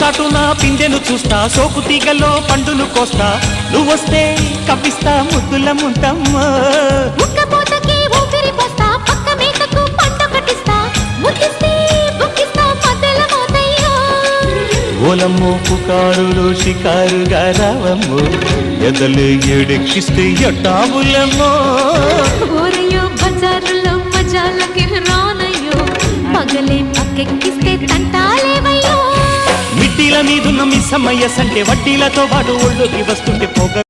చాటున పిందెను చూస్తా, సోకు తీగల్లో పండును కోస్తా, నువ్వొస్తే కప్పిస్తా ముద్దుల ముంతమ్మో. ఉక్కపోతకి ఊపిరి పోస్తా, పక్క మేకకు పంట కట్టిస్తా, ముద్దిస్తే బుక్కిస్తా మధ్యల మోతయ్యో. ఓలమ్మో పుకారులో షికారుగా రావమ్మో, ఎదలు ఎడెక్కిస్తే ఎట్టావులమ్మో. ఊరయ్యో బజారులో మజాలకి రానయ్యో, పగలే పక్కెక్కిస్తే తంటాలేవయ్యో. మిట్టిల మీదున్న మిస్సమ్మయ్య సంటే వడ్డీలతో పాటు ఒళ్ళోకి వస్తుంటే పొగ